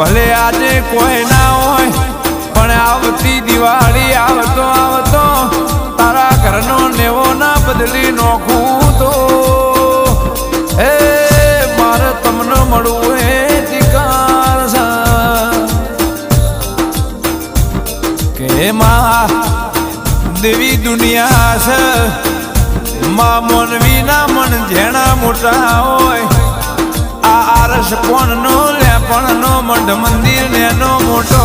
ભલે આજે કોઈ ના હોય પણ આવતી દિવાળી આવતો આવતો તારા ઘરનો નેવો ના બદલી નોખું તો હે મારે તમને મળવું એ ધિકાર છે કે માં દેવી દુનિયા છે માં મોનવી ના મન જેણા મોટા હોય આ આરસ કોણ નો લે પણ નો મંડ મંદિર નેનો મોટો